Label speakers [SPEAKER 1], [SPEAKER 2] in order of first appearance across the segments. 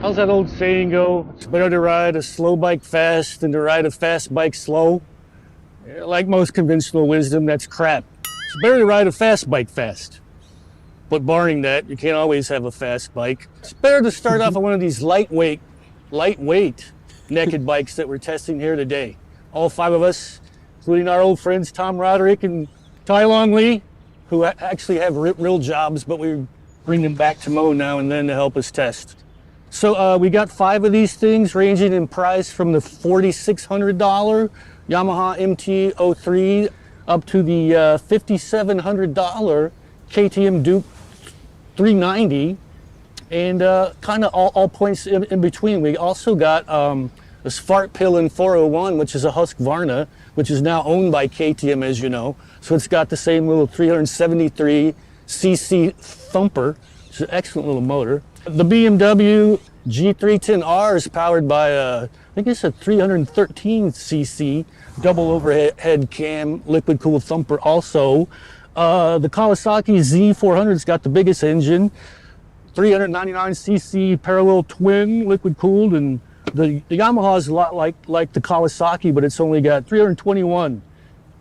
[SPEAKER 1] How's that old saying go? It's better to ride a slow bike fast than to ride a fast bike slow. Yeah, like most conventional wisdom, that's crap. It's better to ride a fast bike fast. But barring that, you can't always have a fast bike. It's better to start off on one of these lightweight naked bikes that we're testing here today. All 5 of us, including our old friends Tom Roderick and Tai Long Lee, who actually have real jobs, but we bring them back to Mo now and then to help us test. So we got 5 of these things ranging in price from the $4,600 Yamaha MT-03 up to the $5,700 KTM Duke 390, and kind of all points in between. We also got this Fartpillin 401, which is a Husqvarna, which is now owned by KTM, as you know. So it's got the same little 373cc thumper. It's an excellent little motor. The BMW G310R is powered by I think it's a 313cc double overhead cam liquid cooled thumper also. The Kawasaki Z400's got the biggest engine, 399cc parallel twin liquid cooled, and the Yamaha is a lot like the Kawasaki, but it's only got 321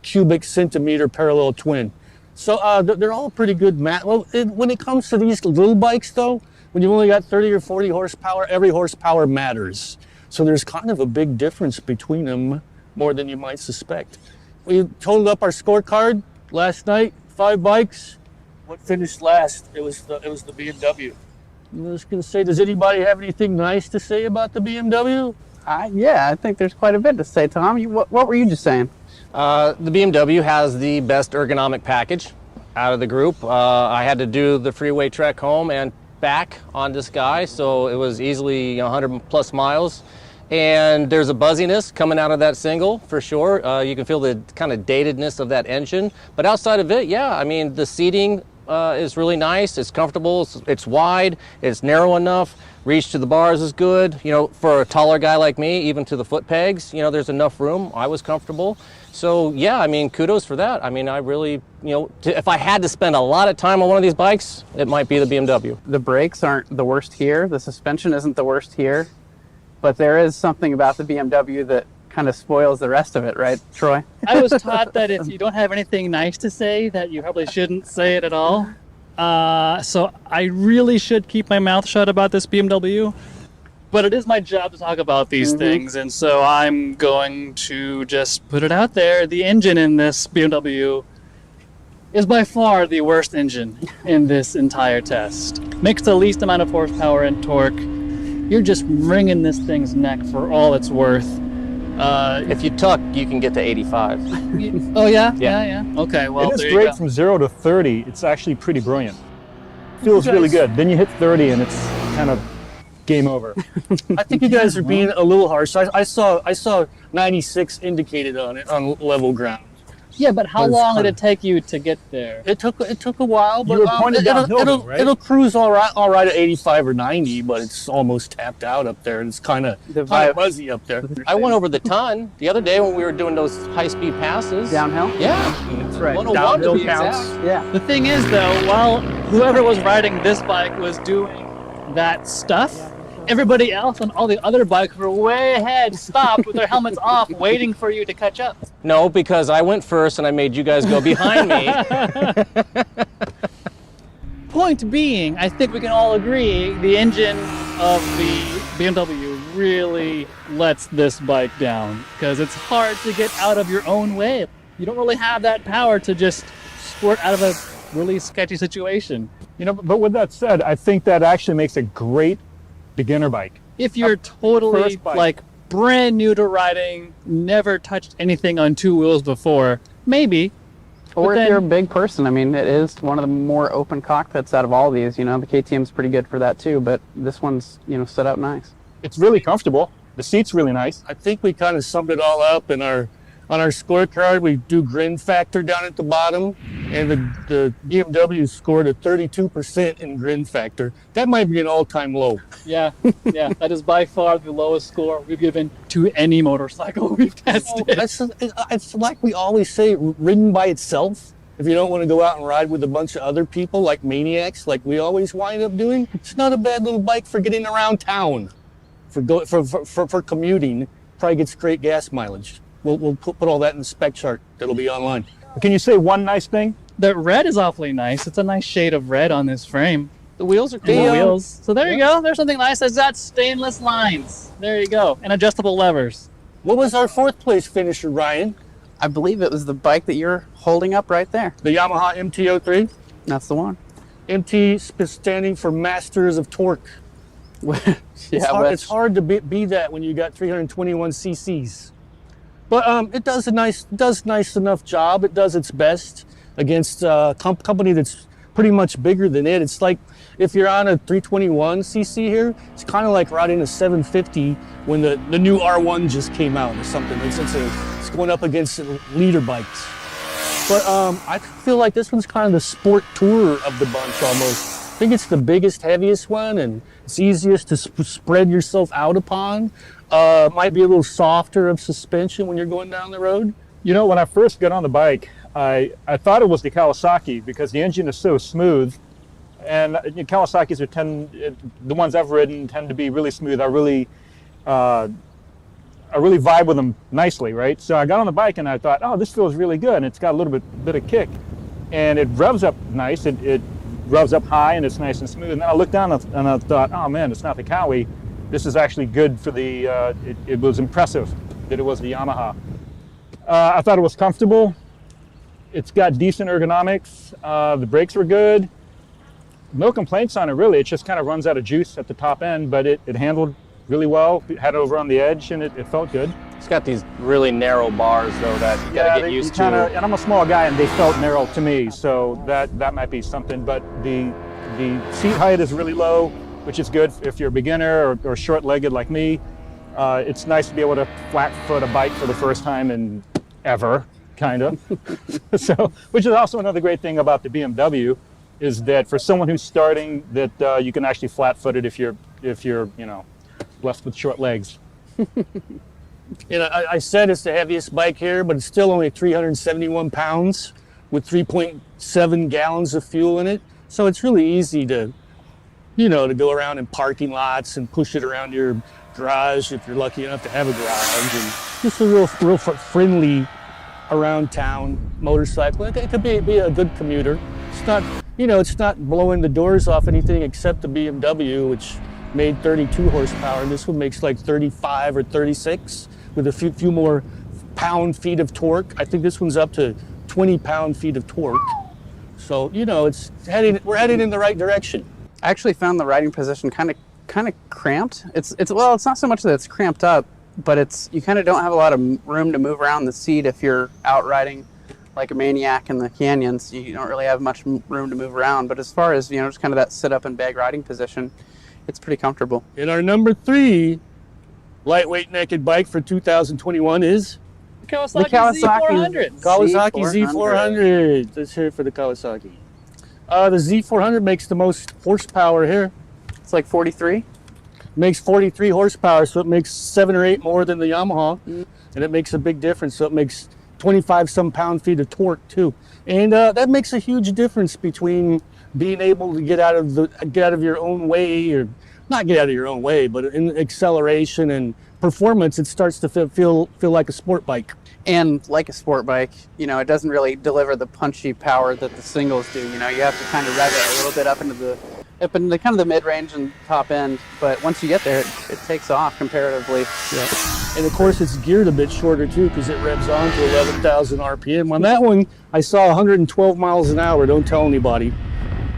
[SPEAKER 1] cubic centimeter parallel twin. So they're all pretty good. Well, when it comes to these little bikes though, when you've only got 30 or 40 horsepower, every horsepower matters. So there's kind of a big difference between them, more than you might suspect. We totaled up our scorecard last night, 5 bikes. What finished last? It was the BMW. I was going to say, does anybody have anything nice to say about the BMW?
[SPEAKER 2] Yeah, I think there's quite a bit to say, Tom. What were you just saying?
[SPEAKER 3] The BMW has the best ergonomic package out of the group. I had to do the freeway trek home and back on this guy, so it was easily 100 plus miles. And there's a buzziness coming out of that single for sure. You can feel the kind of datedness of that engine. But outside of it, yeah, I mean, the seating is really nice. It's comfortable. It's wide. It's narrow enough. Reach to the bars is good. You know, for a taller guy like me, even to the foot pegs, you know, there's enough room. I was comfortable. So yeah, I mean, kudos for that. I mean, I really, you know, if I had to spend a lot of time on one of these bikes, it might be the BMW.
[SPEAKER 2] The brakes aren't the worst here. The suspension isn't the worst here. But there is something about the BMW that kind of spoils the rest of it, right, Troy?
[SPEAKER 4] I was taught that if you don't have anything nice to say, that you probably shouldn't say it at all. So I really should keep my mouth shut about this BMW. But it is my job to talk about these things, and so I'm going to just put it out there. The engine in this BMW is by far the worst engine in this entire test. Makes the least amount of horsepower and torque. You're just wringing this thing's neck for all it's worth.
[SPEAKER 3] If you tuck, you can get to 85.
[SPEAKER 4] Oh, yeah?
[SPEAKER 3] Yeah.
[SPEAKER 4] Yeah. Okay, well,
[SPEAKER 5] It is
[SPEAKER 4] there you
[SPEAKER 5] great
[SPEAKER 4] go.
[SPEAKER 5] from 0 to 30. It's actually pretty brilliant. Feels really good. Then you hit 30 and it's kind of game over.
[SPEAKER 1] I think you guys are being a little harsh. I saw 96 indicated on it on level ground.
[SPEAKER 4] Yeah, but how long did it take you to get there?
[SPEAKER 1] It took a while, but
[SPEAKER 5] You were pointed downhill, though, right?
[SPEAKER 1] it'll cruise all right at 85 or 90, but it's almost tapped out up there, and it's kind of buzzy up there.
[SPEAKER 3] I went over the ton the other day when we were doing those high-speed passes.
[SPEAKER 2] Downhill?
[SPEAKER 3] Yeah.
[SPEAKER 1] That's right.
[SPEAKER 3] 101 to
[SPEAKER 1] Downhill
[SPEAKER 3] be
[SPEAKER 1] counts.
[SPEAKER 3] exact.
[SPEAKER 2] Yeah.
[SPEAKER 4] The thing is, though, while whoever was riding this bike was doing that stuff, everybody else on all the other bikes were way ahead, stopped with their helmets off, waiting for you to catch up.
[SPEAKER 3] No, because I went first and I made you guys go behind me.
[SPEAKER 4] Point being, I think we can all agree the engine of the BMW really lets this bike down because it's hard to get out of your own way. You don't really have that power to just squirt out of a really sketchy situation.
[SPEAKER 5] You know, but with that said, I think that actually makes a great beginner bike.
[SPEAKER 4] If you're totally
[SPEAKER 5] first bike.
[SPEAKER 4] like brand new to riding, never touched anything on 2 wheels before, maybe.
[SPEAKER 2] Or
[SPEAKER 4] But
[SPEAKER 2] if
[SPEAKER 4] then-
[SPEAKER 2] you're a big person, I mean, it is one of the more open cockpits out of all these. You know, the KTM's pretty good for that too, but this one's, you know, set up nice.
[SPEAKER 5] It's really comfortable. The seat's really nice.
[SPEAKER 1] I think we kind of summed it all up in on our scorecard. We do grin factor down at the bottom, and the BMW scored a 32% in grin factor. That might be an all-time low.
[SPEAKER 4] Yeah, that is by far the lowest score we've given to any motorcycle we've tested.
[SPEAKER 1] It's like we always say, ridden by itself, If you don't want to go out and ride with a bunch of other people like maniacs, like we always wind up doing, it's not a bad little bike for getting around town. For commuting, probably gets great gas mileage. We'll put all that in the spec chart that'll be online.
[SPEAKER 5] Can you say one nice thing?
[SPEAKER 4] The red is awfully nice. It's a nice shade of red on this frame.
[SPEAKER 2] The wheels are
[SPEAKER 4] And the
[SPEAKER 2] cool.
[SPEAKER 4] wheels. So there you go. There's something nice. It's got stainless lines. There you go. And adjustable levers.
[SPEAKER 1] What was our 4th place finisher, Ryan?
[SPEAKER 2] I believe it was the bike that you're holding up right there.
[SPEAKER 1] The Yamaha MT-03.
[SPEAKER 2] That's the one.
[SPEAKER 1] MT standing for Masters of Torque. It's hard to be that when you got 321 cc's. But it does nice enough job. It does its best against a company that's pretty much bigger than it. It's like if you're on a 321 cc here, it's kind of like riding a 750 when the new R1 just came out or something. It's going up against leader bikes. But I feel like this one's kind of the sport tourer of the bunch almost. I think it's the biggest, heaviest one, and it's easiest to spread yourself out upon. Might be a little softer of suspension when you're going down the road.
[SPEAKER 5] You know, when I first got on the bike, I thought it was the Kawasaki because the engine is so smooth. And Kawasaki's the ones I've ridden tend to be really smooth. I really vibe with them nicely, right? So I got on the bike and I thought, oh, this feels really good. And it's got a little bit of kick. And it revs up nice. It revs up high and it's nice and smooth. And then I looked down and I thought, oh man, it's not the Kawi. This is actually good for the, it was impressive that it was the Yamaha. I thought it was comfortable. It's got decent ergonomics. The brakes were good. No complaints on it really. It just kind of runs out of juice at the top end, but it handled really well. It had it over on the edge and it felt good.
[SPEAKER 3] It's got these really narrow bars though that you gotta get used to.
[SPEAKER 5] And I'm a small guy and they felt narrow to me, so that might be something. But the seat height is really low, which is good if you're a beginner or short-legged like me. It's nice to be able to flat foot a bike for the first time in ever, kind of. So, which is also another great thing about the BMW, is that for someone who's starting, that you can actually flat foot it if you're blessed with short legs.
[SPEAKER 1] I said it's the heaviest bike here, but it's still only 371 pounds with 3.7 gallons of fuel in it. So it's really easy to go around in parking lots and push it around your garage if you're lucky enough to have a garage. And just a real friendly around town motorcycle. It could be a good commuter. It's not, it's not blowing the doors off anything except the BMW, which made 32 horsepower. This one makes like 35 or 36 with a few more pound-feet of torque. I think this one's up to 20 pound-feet of torque. So, we're heading in the right direction.
[SPEAKER 2] I actually found the riding position kind of cramped. It's not so much that it's cramped up, but you kind of don't have a lot of room to move around the seat if you're out riding like a maniac in the canyons. You don't really have much room to move around. But as far as just kind of that sit up and bag riding position, it's pretty comfortable.
[SPEAKER 1] And our number 3 lightweight naked bike for 2021 is
[SPEAKER 4] The Kawasaki Z400.
[SPEAKER 1] Kawasaki Z400. Let's hear it for the Kawasaki. The Z400 makes the most horsepower here.
[SPEAKER 2] It's like 43.
[SPEAKER 1] Makes 43 horsepower, so it makes 7 or 8 more than the Yamaha, and it makes a big difference. So it makes 25 some pound-feet of torque too, and that makes a huge difference between being able to get out of your own way, or not get out of your own way, but in acceleration and performance, it starts to feel like a sport bike.
[SPEAKER 2] And like a sport bike, it doesn't really deliver the punchy power that the singles do. You have to kind of rev it a little bit up into kind of the mid-range and top end. But once you get there, it takes off comparatively.
[SPEAKER 1] Yeah. And of course, it's geared a bit shorter too, because it revs on to 11,000 RPM. On that one, I saw 112 miles an hour. Don't tell anybody.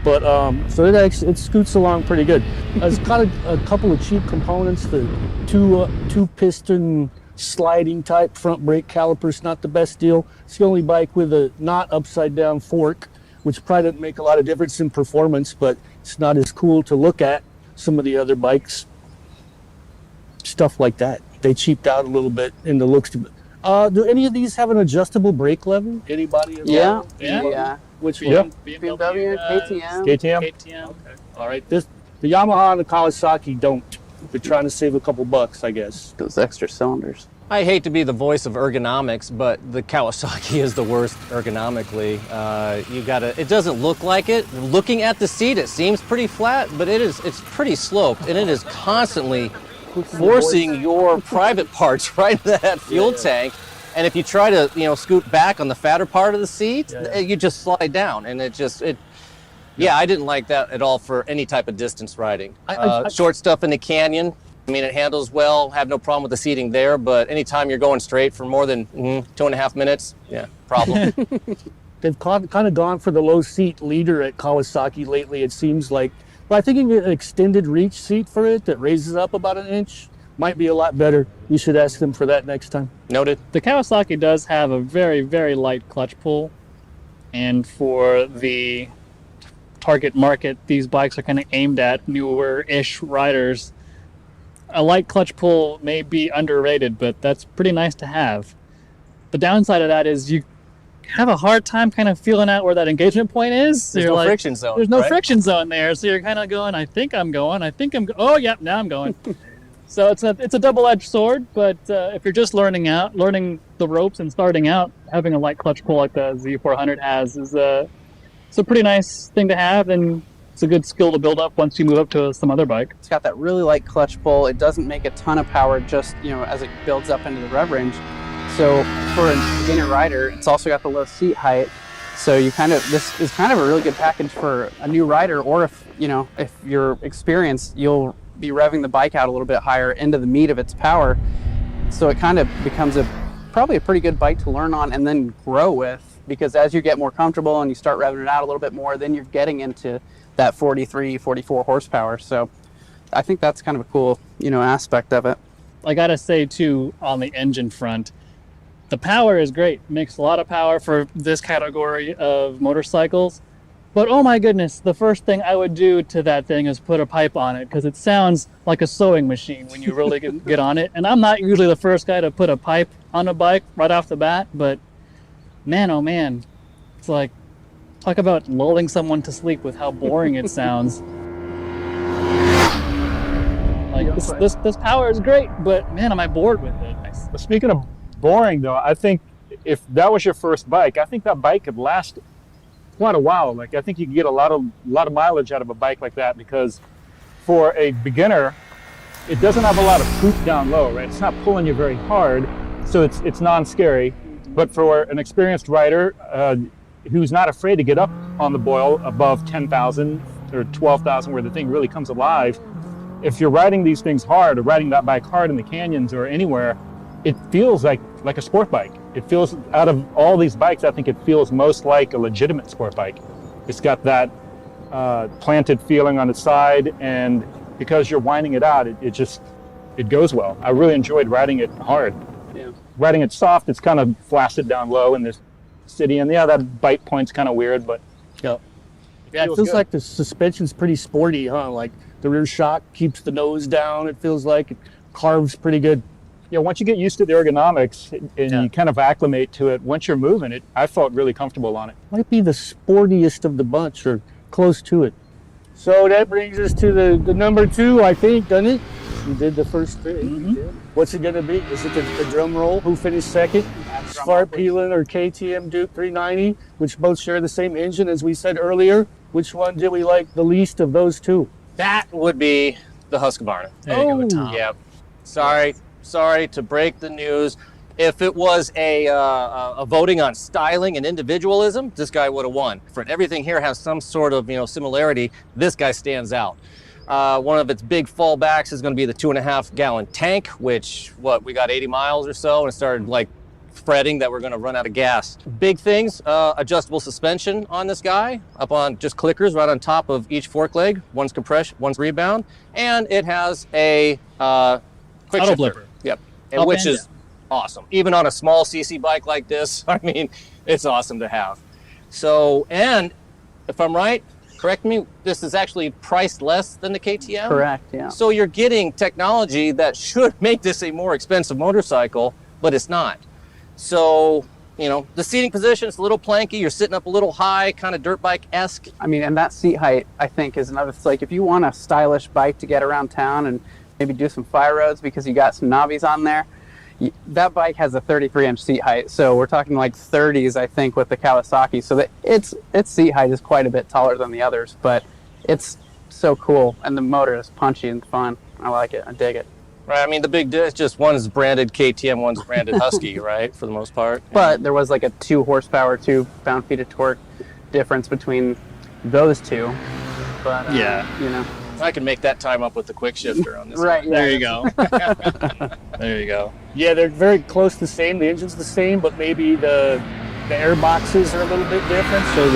[SPEAKER 1] But so it scoots along pretty good. It's got a couple of cheap components. The two piston sliding type front brake calipers, not the best deal. It's the only bike with a not upside down fork, which probably doesn't make a lot of difference in performance, but it's not as cool to look at some of the other bikes. Stuff like that. They cheaped out a little bit in the looks. Do any of these have an adjustable brake level? Anybody?
[SPEAKER 2] Yeah.
[SPEAKER 1] Which
[SPEAKER 5] Yeah.
[SPEAKER 1] one?
[SPEAKER 2] BMW, KTM.
[SPEAKER 5] KTM.
[SPEAKER 1] Okay. All right. The Yamaha and the Kawasaki don't. They're trying to save a couple bucks, I guess.
[SPEAKER 2] Those extra cylinders.
[SPEAKER 3] I hate to be the voice of ergonomics, but the Kawasaki is the worst ergonomically. It doesn't look like it. Looking at the seat, it seems pretty flat, but it's pretty sloped, and it is constantly forcing your private parts right into that fuel tank. And if you try to, scoot back on the fatter part of the seat, you just slide down, and I didn't like that at all for any type of distance riding. Short stuff in the canyon, I mean, it handles well, have no problem with the seating there, but anytime you're going straight for more than 2.5 minutes, problem.
[SPEAKER 1] They've kind of gone for the low seat leader at Kawasaki lately, it seems like. But I think you can get an extended reach seat for it that raises up about an inch. Might be a lot better. You should ask them for that next time.
[SPEAKER 3] Noted.
[SPEAKER 4] The Kawasaki does have a very, very light clutch pull. And for the target market these bikes are kind of aimed at, newer-ish riders, a light clutch pull may be underrated, but that's pretty nice to have. The downside of that is you have a hard time kind of feeling out where that engagement point is.
[SPEAKER 3] There's no friction zone.
[SPEAKER 4] There's no
[SPEAKER 3] right?
[SPEAKER 4] friction zone there, so you're kind of going, I think I'm going. Oh, yeah, now I'm going. So it's a double-edged sword, but if you're just learning the ropes and starting out, having a light clutch pull like the Z400 has is it's a pretty nice thing to have, and it's a good skill to build up once you move up to some other bike.
[SPEAKER 2] It's got that really light clutch pull. It doesn't make a ton of power just, as it builds up into the rev range. So for a beginner rider, it's also got the low seat height. So this is kind of a really good package for a new rider, or if you're experienced, you'll be revving the bike out a little bit higher into the meat of its power. So it kind of becomes probably a pretty good bike to learn on and then grow with, because as you get more comfortable and you start revving it out a little bit more, then you're getting into that 43, 44 horsepower. So I think that's kind of a cool, aspect of it.
[SPEAKER 4] I gotta say too, on the engine front, the power is great. Makes a lot of power for this category of motorcycles. But oh my goodness, the first thing I would do to that thing is put a pipe on it, because it sounds like a sewing machine when you really get on it. And I'm not usually the first guy to put a pipe on a bike right off the bat, but man, oh man, it's like, talk about lulling someone to sleep with how boring it sounds. Like this power is great, but man, am I bored with it.
[SPEAKER 5] But speaking of boring, though, I think if that was your first bike, I think that bike could last quite a while. Like, I think you can get a lot of mileage out of a bike like that, because for a beginner, it doesn't have a lot of poop down low, right? It's not pulling you very hard, so it's non-scary. But for an experienced rider who's not afraid to get up on the boil above 10,000 or 12,000, where the thing really comes alive, if you're riding these things hard, or riding that bike hard in the canyons or anywhere, it feels like a sport bike. It feels, out of all these bikes, I think it feels most like a legitimate sport bike. It's got that planted feeling on its side, and because you're winding it out, it goes well. I really enjoyed riding it hard.
[SPEAKER 2] Yeah.
[SPEAKER 5] Riding it soft, it's kind of flaccid down low in this city, and that bite point's kind of weird, but
[SPEAKER 1] Yeah, it feels like the suspension's pretty sporty, huh? Like the rear shock keeps the nose down. It feels like it carves pretty good.
[SPEAKER 5] Yeah, once you get used to the ergonomics and you kind of acclimate to it, once you're moving it, I felt really comfortable on it.
[SPEAKER 1] Might be the sportiest of the bunch, or close to it. So that brings us to the number 2, I think, doesn't it? You did the first 3.
[SPEAKER 4] Mm-hmm.
[SPEAKER 1] Yeah. What's it going to be? Is it the drum roll? Who finished second? Spark Peelan or KTM Duke 390, which both share the same engine, as we said earlier. Which one did we like the least of those two?
[SPEAKER 3] That would be the Husqvarna.
[SPEAKER 4] There you go, Tom.
[SPEAKER 3] Yeah. Sorry to break the news. If it was a voting on styling and individualism, this guy would have won. For everything here has some sort of similarity. This guy stands out. One of its big fallbacks is going to be the 2.5 gallon tank, which we got 80 miles or so, and started fretting that we're going to run out of gas. Big things: adjustable suspension on this guy, up on just clickers right on top of each fork leg. One's compression, one's rebound, and it has a quick
[SPEAKER 4] Auto
[SPEAKER 3] shifter.
[SPEAKER 4] blipper.
[SPEAKER 3] Yep,
[SPEAKER 4] Up
[SPEAKER 3] which
[SPEAKER 4] and
[SPEAKER 3] is awesome. Even on a small CC bike like this, I mean, it's awesome to have. So, and if I'm right, correct me, this is actually priced less than the KTM?
[SPEAKER 2] Correct, yeah.
[SPEAKER 3] So you're getting technology that should make this a more expensive motorcycle, but it's not. So, the seating position is a little planky. You're sitting up a little high, kind of dirt bike-esque.
[SPEAKER 2] I mean, and that seat height, I think, is another. It's like if you want a stylish bike to get around town and maybe do some fire roads because you got some knobbies on there, That bike has a 33-inch seat height, so we're talking like 30s, I think, with the Kawasaki. So that its seat height is quite a bit taller than the others, but it's so cool, and the motor is punchy and fun. I like it. I dig it.
[SPEAKER 3] Right. I mean, the big difference just one's branded KTM, one's branded Husky, right? For the most part.
[SPEAKER 2] But there was like a 2 horsepower, 2 pound-feet of torque difference between those two. But you know,
[SPEAKER 3] I can make that time up with the quick shifter on this.
[SPEAKER 2] right?
[SPEAKER 3] one.
[SPEAKER 4] There you go. There you go.
[SPEAKER 1] Yeah, they're very close the same. The engine's the same, but maybe the air boxes are a little bit different. So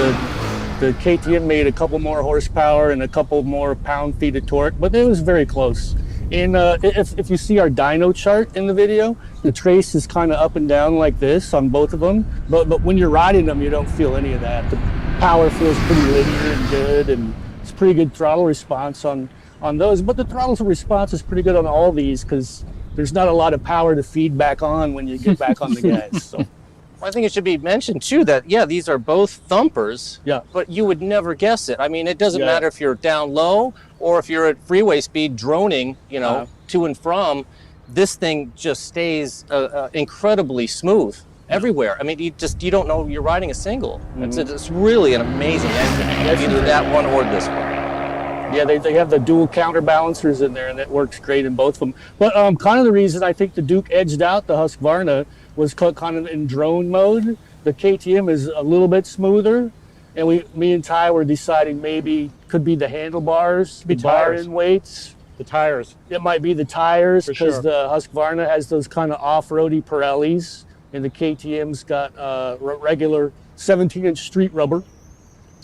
[SPEAKER 1] the KTM made a couple more horsepower and a couple more pound-feet of torque, but it was very close. And if you see our dyno chart in the video, the trace is kind of up and down like this on both of them. But when you're riding them, you don't feel any of that. The power feels pretty linear and good, and it's pretty good throttle response on those. But the throttle response is pretty good on all these because there's not a lot of power to feed back on when you get back on the gas. So.
[SPEAKER 3] Well, I think it should be mentioned too that these are both thumpers.
[SPEAKER 1] Yeah.
[SPEAKER 3] But you would never guess it. I mean, it doesn't
[SPEAKER 1] Yeah.
[SPEAKER 3] matter if you're down low or if you're at freeway speed droning, to and from. This thing just stays incredibly smooth everywhere. I mean, you don't know you're riding a single. It's really an amazing engine. Either that one or this one.
[SPEAKER 1] Yeah, they have the dual counterbalancers in there, and that works great in both of them. But kind of the reason I think the Duke edged out the Husqvarna was kind of in drone mode. The KTM is a little bit smoother, and me and Ty were deciding maybe could be the handlebars, the bar end weights.
[SPEAKER 5] The tires.
[SPEAKER 1] It might be the tires
[SPEAKER 5] For
[SPEAKER 1] because
[SPEAKER 5] sure.
[SPEAKER 1] the Husqvarna has those kind of off-roady Pirellis, and the KTM's got regular 17-inch street rubber.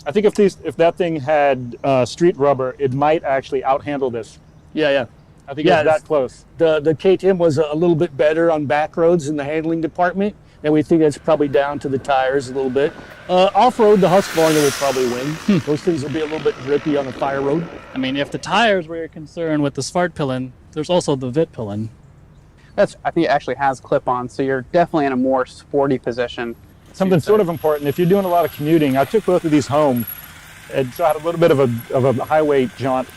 [SPEAKER 5] I think if that thing had street rubber, it might actually outhandle this.
[SPEAKER 1] Yeah.
[SPEAKER 5] I think it's that close.
[SPEAKER 1] The KTM was a little bit better on back roads in the handling department, and we think that's probably down to the tires a little bit. Off-road, the Husqvarna will probably win. Those things will be a little bit drippy on the fire road.
[SPEAKER 4] I mean, if the tires were your concern with the Svartpillen, there's also the Vitpillen.
[SPEAKER 2] I think it actually has clip-on, so you're definitely in a more sporty position.
[SPEAKER 5] Something sort of important, if you're doing a lot of commuting, I took both of these home, and so I had a little bit of a highway jaunt.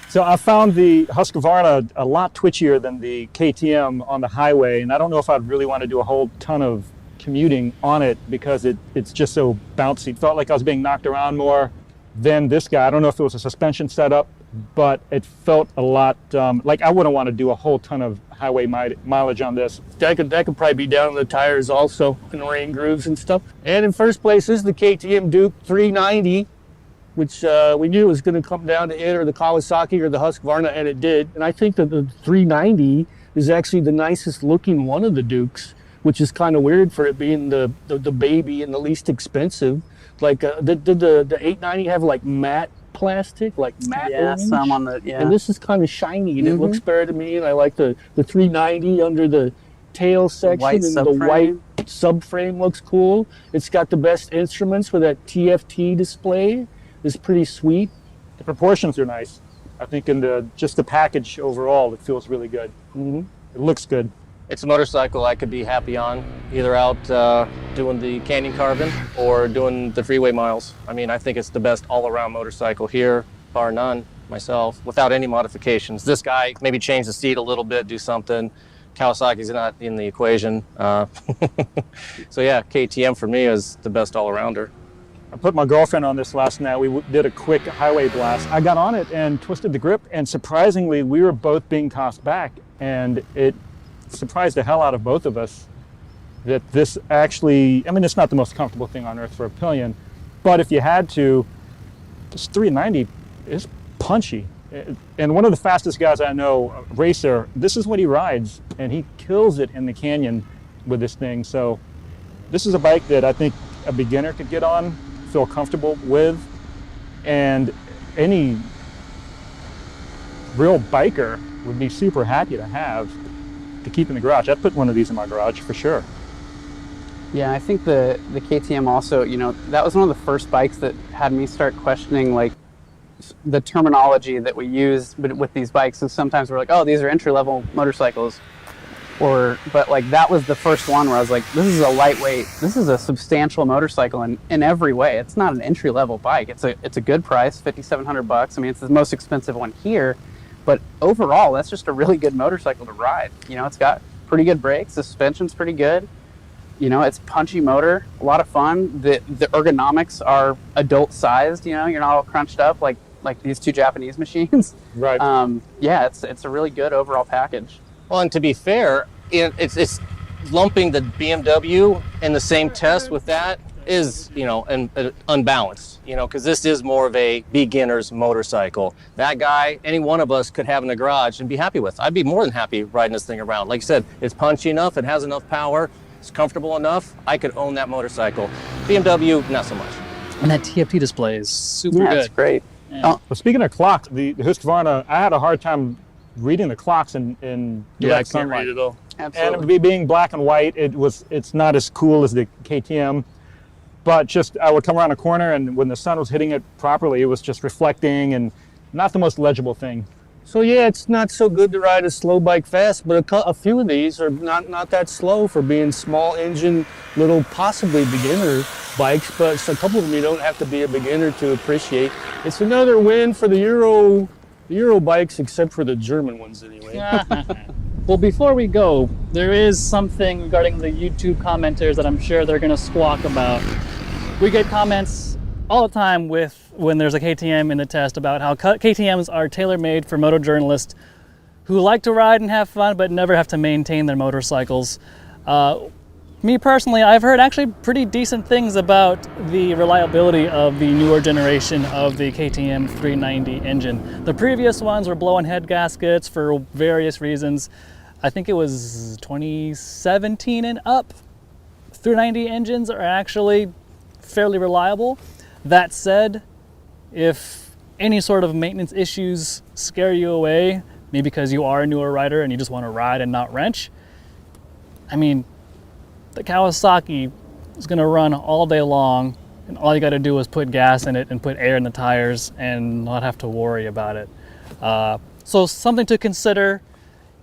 [SPEAKER 5] So I found the Husqvarna a lot twitchier than the KTM on the highway, and I don't know if I'd really want to do a whole ton of commuting on it because it's just so bouncy. It felt like I was being knocked around more than this guy. I don't know if it was a suspension setup, but it felt a lot like I wouldn't want to do a whole ton of highway mileage on this.
[SPEAKER 1] That could probably be down on the tires also, in rain grooves and stuff. And in first place is the KTM Duke 390, which we knew was going to come down to it or the Kawasaki or the Husqvarna, and it did. And I think that the 390 is actually the nicest looking one of the Dukes, which is kind of weird for it being the baby and the least expensive. Like, did the 890 have like matte plastic, like matte orange?
[SPEAKER 2] Some on the
[SPEAKER 1] And this is kind of shiny, and it looks better to me. And I like the 390 under the tail section,
[SPEAKER 2] white
[SPEAKER 1] and the
[SPEAKER 2] subframe.
[SPEAKER 1] white subframe looks cool. It's got the best instruments with that TFT display. It's pretty sweet.
[SPEAKER 5] The proportions are nice. I think in just the package overall, it feels really good. It looks good.
[SPEAKER 3] It's a motorcycle I could be happy on, either out doing the canyon carbon or doing the freeway miles. I mean, I think it's the best all-around motorcycle here, bar none, myself, without any modifications. This guy, maybe change the seat a little bit, do something. Kawasaki's not in the equation. So yeah, KTM for me is the best all-arounder.
[SPEAKER 5] I put my girlfriend on this last night. We did a quick highway blast. I got on it and twisted the grip, and surprisingly, we were both being tossed back, and it surprised the hell out of both of us that this actually, I mean, it's not the most comfortable thing on earth for a pillion, but if you had to, this 390 is punchy. And one of the fastest guys I know, a racer, this is what he rides, and he kills it in the canyon with this thing. So this is a bike that I think a beginner could get on, feel comfortable with, and any real biker would be super happy to have to keep in the garage. I'd put one of these in my garage for sure.
[SPEAKER 2] Yeah, I think the KTM also, that was one of the first bikes that had me start questioning like the terminology that we use with these bikes. And sometimes we're like, oh, these are entry-level motorcycles. But like that was the first one where I was like, this is a lightweight, this is a substantial motorcycle in every way. It's not an entry-level bike. It's a good price, $5,700. I mean, it's the most expensive one here, but overall, that's just a really good motorcycle to ride. It's got pretty good brakes. The suspension's pretty good. You know, it's punchy motor, a lot of fun. The ergonomics are adult sized. You know, you're not all crunched up like these two Japanese machines.
[SPEAKER 5] Right.
[SPEAKER 2] Yeah, it's a really good overall package.
[SPEAKER 3] Well, and to be fair, it's lumping the BMW in the same test with that is, you know, unbalanced, you know, because this is more of a beginner's motorcycle. That guy, any one of us could have in the garage and be happy with. I'd be more than happy riding this thing around. Like you said, it's punchy enough, it has enough power, it's comfortable enough. I could own that motorcycle. BMW, not so much.
[SPEAKER 4] And that TFT display is super
[SPEAKER 2] Yeah,
[SPEAKER 4] good.
[SPEAKER 2] it's great.
[SPEAKER 4] Yeah.
[SPEAKER 2] Oh,
[SPEAKER 5] Well, speaking of clocks, the Husqvarna, I had a hard time reading the clocks in
[SPEAKER 1] Yeah, I
[SPEAKER 5] direct
[SPEAKER 1] can't
[SPEAKER 5] sunlight.
[SPEAKER 1] read it all.
[SPEAKER 2] absolutely.
[SPEAKER 5] And being black and white, it's not as cool as the KTM. But just I would come around a corner, and when the sun was hitting it properly, it was just reflecting and not the most legible thing.
[SPEAKER 1] So yeah, it's not so good to ride a slow bike fast, but a few of these are not that slow for being small engine, little possibly beginner bikes. But a couple of them you don't have to be a beginner to appreciate. It's another win for the Euro bikes, except for the German ones anyway.
[SPEAKER 4] Well, before we go, there is something regarding the YouTube commenters that I'm sure they're going to squawk about. We get comments all the time when there's a KTM in the test about how KTMs are tailor-made for moto journalists who like to ride and have fun but never have to maintain their motorcycles. Me personally, I've heard actually pretty decent things about the reliability of the newer generation of the KTM 390 engine. The previous ones were blowing head gaskets for various reasons. I think it was 2017 and up. 390 engines are actually fairly reliable. That said, if any sort of maintenance issues scare you away, maybe because you are a newer rider and you just want to ride and not wrench, I mean, the Kawasaki is going to run all day long, and all you got to do is put gas in it and put air in the tires and not have to worry about it. So something to consider.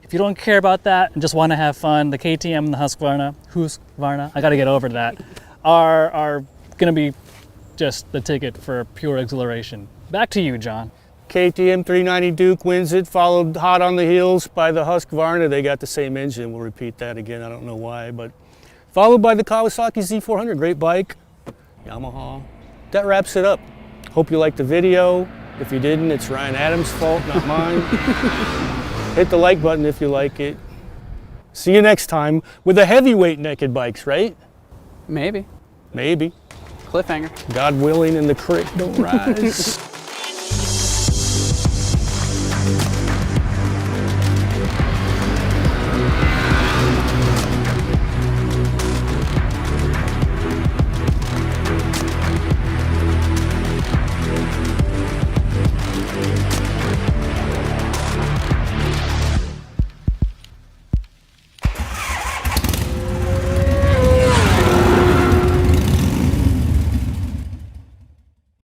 [SPEAKER 4] If you don't care about that and just want to have fun, the KTM and the Husqvarna, I got to get over that, are going to be just the ticket for pure exhilaration. Back to you, John.
[SPEAKER 1] KTM 390 Duke wins it, followed hot on the heels by the Husqvarna. They got the same engine. We'll repeat that again. I don't know why, but followed by the Kawasaki Z400. Great bike. Yamaha. That wraps it up. Hope you liked the video. If you didn't, it's Ryan Adams' fault, not mine. Hit the like button if you like it. See you next time with the heavyweight naked bikes, right?
[SPEAKER 2] Maybe.
[SPEAKER 1] Maybe.
[SPEAKER 2] Cliffhanger.
[SPEAKER 1] God willing and the creek don't rise.